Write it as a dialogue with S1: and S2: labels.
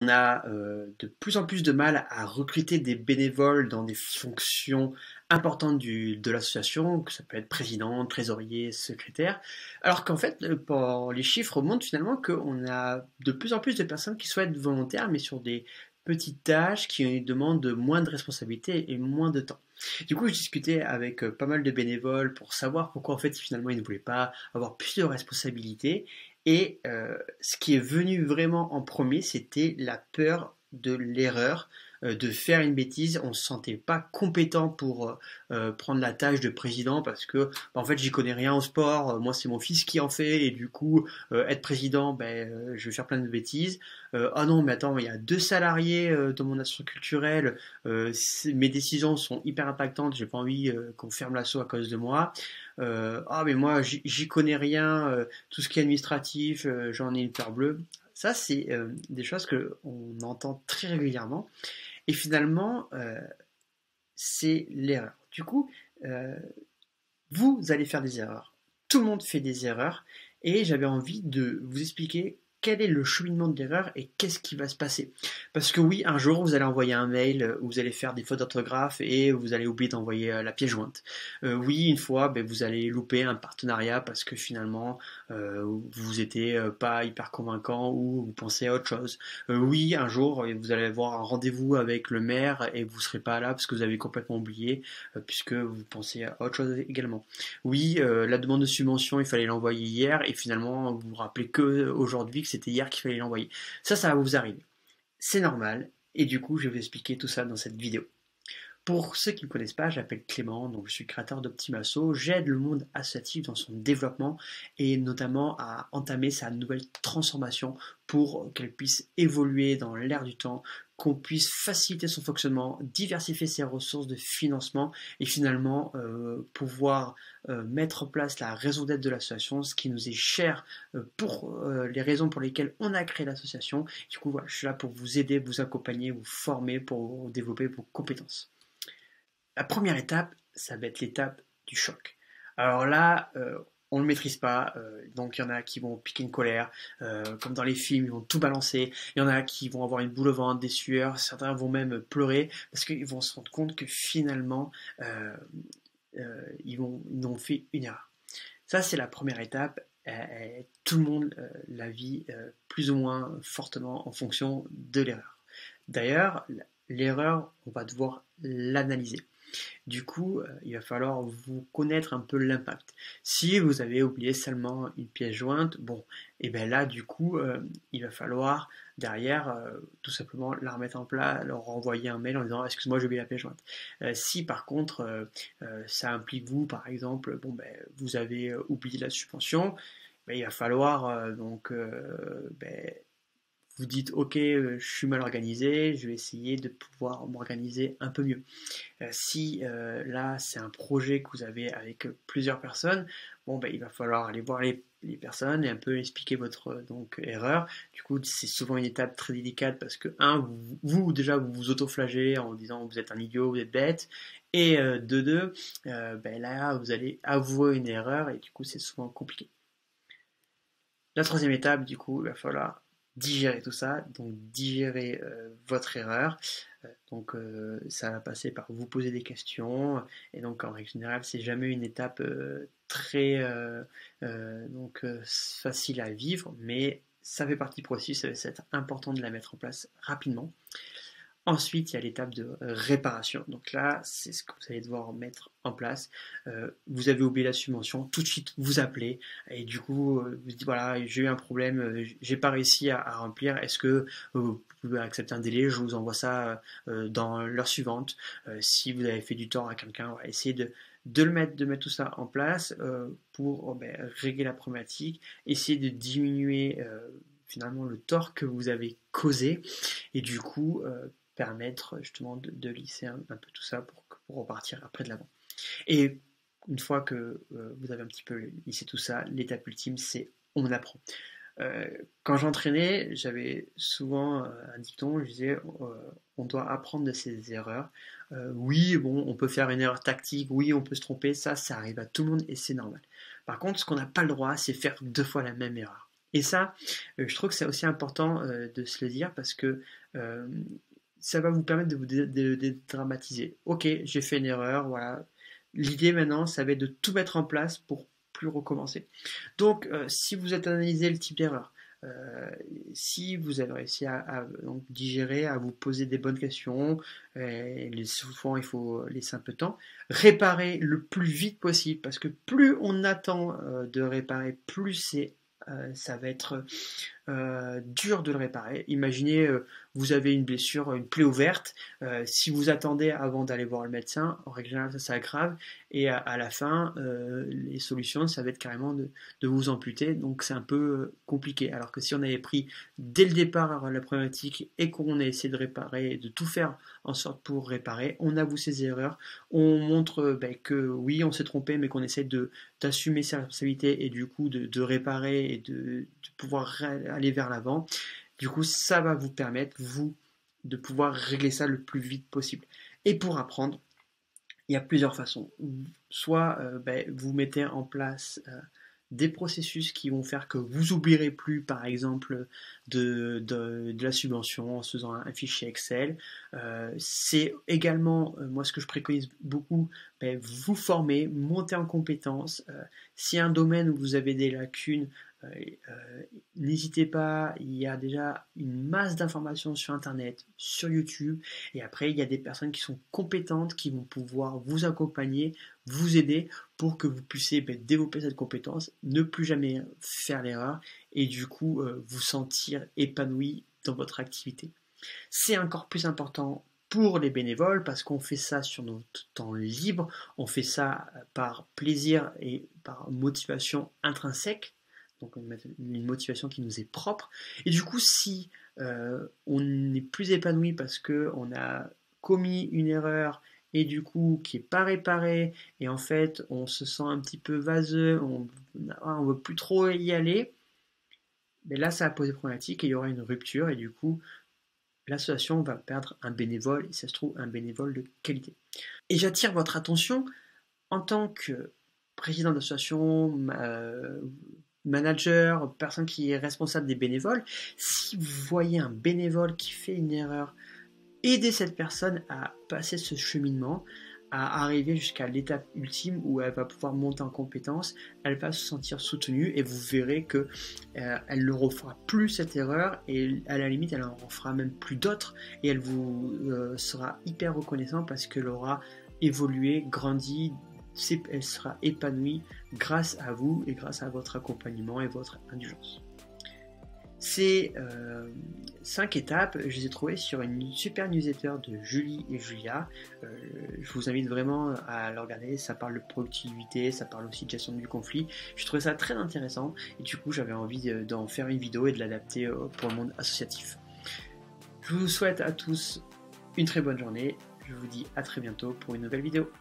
S1: On a de plus en plus de mal à recruter des bénévoles dans des fonctions importantes de l'association, que ça peut être président, trésorier, secrétaire, alors qu'en fait, les chiffres montrent finalement qu'on a de plus en plus de personnes qui souhaitent être volontaires, mais sur des petites tâches qui demandent moins de responsabilités et moins de temps. Du coup, je discutais avec pas mal de bénévoles pour savoir pourquoi en fait finalement ils ne voulaient pas avoir plus de responsabilités. Et ce qui est venu vraiment en premier, c'était la peur de l'erreur, de faire une bêtise. On ne se sentait pas compétent pour prendre la tâche de président parce que en fait j'y connais rien au sport. Moi c'est mon fils qui en fait et du coup être président, je vais faire plein de bêtises. Ah non mais attends, il y a 2 salariés dans mon association culturelle. Mes décisions sont hyper impactantes. J'ai pas envie qu'on ferme l'assaut à cause de moi. Ah mais moi j'y connais rien, tout ce qui est administratif, j'en ai une peur bleue. Ça c'est des choses que on entend très régulièrement et finalement c'est l'erreur. Du coup, euh, vous allez faire des erreurs. Tout le monde fait des erreurs et j'avais envie de vous expliquer quel est le cheminement de l'erreur et qu'est-ce qui va se passer. Parce que oui, un jour, vous allez envoyer un mail où vous allez faire des fautes d'orthographe et vous allez oublier d'envoyer la pièce jointe. Oui, une fois, vous allez louper un partenariat parce que finalement, vous n'étiez pas hyper convaincant ou vous pensez à autre chose. Oui, un jour, vous allez avoir un rendez-vous avec le maire et vous ne serez pas là parce que vous avez complètement oublié, puisque vous pensez à autre chose également. Oui, la demande de subvention, il fallait l'envoyer hier et finalement vous vous rappelez que aujourd'hui que c'était hier qu'il fallait l'envoyer. Ça va vous arriver. C'est normal et du coup je vais vous expliquer tout ça dans cette vidéo. Pour ceux qui ne me connaissent pas, j'appelle Clément, donc je suis créateur d'Optimasso. J'aide le monde associatif dans son développement et notamment à entamer sa nouvelle transformation pour qu'elle puisse évoluer dans l'air du temps, qu'on puisse faciliter son fonctionnement, diversifier ses ressources de financement et finalement pouvoir mettre en place la raison d'être de l'association, ce qui nous est cher pour les raisons pour lesquelles on a créé l'association. Du coup, voilà, je suis là pour vous aider, vous accompagner, vous former, pour développer vos compétences. La première étape, ça va être l'étape du choc. Alors là, on ne le maîtrise pas, donc il y en a qui vont piquer une colère, comme dans les films, ils vont tout balancer, il y en a qui vont avoir une boule au ventre, des sueurs, certains vont même pleurer, parce qu'ils vont se rendre compte que finalement, ils ont fait une erreur. Ça, c'est la première étape. Tout le monde la vit plus ou moins fortement en fonction de l'erreur. D'ailleurs, l'erreur, on va devoir l'analyser. Du coup, il va falloir vous connaître un peu l'impact. Si vous avez oublié seulement une pièce jointe, bon, et bien là, du coup, il va falloir derrière tout simplement la remettre en place, leur envoyer un mail en disant excuse-moi, j'ai oublié la pièce jointe. Si par contre ça implique vous, par exemple, vous avez oublié la subvention, il va falloir vous dites ok, je suis mal organisé, je vais essayer de pouvoir m'organiser un peu mieux. Si là c'est un projet que vous avez avec plusieurs personnes, il va falloir aller voir les personnes et un peu expliquer votre erreur. Du coup, c'est souvent une étape très délicate parce que vous déjà vous vous autoflagellez en disant vous êtes un idiot, vous êtes bête, et de deux, là vous allez avouer une erreur et du coup c'est souvent compliqué. La troisième étape, du coup, il va falloir digérer tout ça, donc digérer votre erreur. Ça va passer par vous poser des questions, et donc en règle générale, c'est jamais une étape très facile à vivre, mais ça fait partie du processus, c'est important de la mettre en place rapidement. Ensuite, il y a l'étape de réparation. Donc là, c'est ce que vous allez devoir mettre en place. Vous avez oublié la subvention, tout de suite vous appelez et du coup vous dites voilà, j'ai eu un problème, j'ai pas réussi à remplir. Est-ce que vous pouvez accepter un délai? Je vous envoie ça dans l'heure suivante. Si vous avez fait du tort à quelqu'un, voilà, essayez de mettre tout ça en place pour régler la problématique, essayer de diminuer finalement le tort que vous avez causé et du coup permettre justement de lisser un peu tout ça pour repartir après de l'avant. Et une fois que vous avez un petit peu lissé tout ça, l'étape ultime c'est on apprend. Quand j'entraînais, j'avais souvent un dicton, je disais on doit apprendre de ses erreurs. Oui, bon, on peut faire une erreur tactique, oui, on peut se tromper, ça arrive à tout le monde et c'est normal. Par contre, ce qu'on n'a pas le droit, c'est faire 2 fois la même erreur. Et ça, je trouve que c'est aussi important de se le dire parce que ça va vous permettre de vous dédramatiser. Ok, j'ai fait une erreur, voilà. L'idée maintenant, ça va être de tout mettre en place pour plus recommencer. Donc, si vous êtes analysé le type d'erreur, euh, si vous avez réussi à donc, digérer, à vous poser des bonnes questions, souvent il faut laisser un peu de temps, réparer le plus vite possible, parce que plus on attend de réparer, plus ça va être dur de le réparer. Imaginez, vous avez une blessure, une plaie ouverte. Si vous attendez avant d'aller voir le médecin, en règle générale, ça s'aggrave. Et à la fin, les solutions, ça va être carrément de vous amputer. Donc c'est un peu compliqué. Alors que si on avait pris dès le départ la problématique et qu'on a essayé de réparer, et de tout faire en sorte pour réparer, on avoue ses erreurs, on montre que oui, on s'est trompé, mais qu'on essaie d'assumer ses responsabilités et du coup de réparer et de pouvoir aller vers l'avant. Du coup, ça va vous permettre, vous, de pouvoir régler ça le plus vite possible. Et pour apprendre, il y a plusieurs façons. Soit vous mettez en place des processus qui vont faire que vous oublierez plus, par exemple, de la subvention en se faisant un fichier Excel. C'est également, moi ce que je préconise beaucoup, vous former, monter en compétences. Si un domaine où vous avez des lacunes, n'hésitez pas, il y a déjà une masse d'informations sur Internet, sur YouTube, et après il y a des personnes qui sont compétentes, qui vont pouvoir vous accompagner, vous aider pour que vous puissiez développer cette compétence, ne plus jamais faire l'erreur, et du coup vous sentir épanoui dans votre activité. C'est encore plus important pour les bénévoles parce qu'on fait ça sur notre temps libre, on fait ça par plaisir et par motivation intrinsèque, donc une motivation qui nous est propre. Et du coup, si on n'est plus épanoui parce qu'on a commis une erreur et du coup qui n'est pas réparée, et en fait on se sent un petit peu vaseux, on ne veut plus trop y aller, mais là ça va poser problématique et il y aura une rupture et du coup l'association va perdre un bénévole et ça se trouve un bénévole de qualité. Et j'attire votre attention en tant que président d'association, manager, personne qui est responsable des bénévoles, si vous voyez un bénévole qui fait une erreur, aidez cette personne à passer ce cheminement, à arriver jusqu'à l'étape ultime où elle va pouvoir monter en compétence, elle va se sentir soutenue et vous verrez que elle ne refera plus cette erreur et à la limite elle en fera même plus d'autres et elle vous sera hyper reconnaissante parce qu'elle aura évolué, grandi, elle sera épanouie grâce à vous et grâce à votre accompagnement et votre indulgence. Ces 5 étapes, je les ai trouvées sur une super newsletter de Julie et Julia. Je vous invite vraiment à le regarder. Ça parle de productivité, ça parle aussi de gestion du conflit. Je trouvais ça très intéressant et du coup j'avais envie d'en faire une vidéo et de l'adapter pour le monde associatif. Je vous souhaite à tous une très bonne journée. Je vous dis à très bientôt pour une nouvelle vidéo.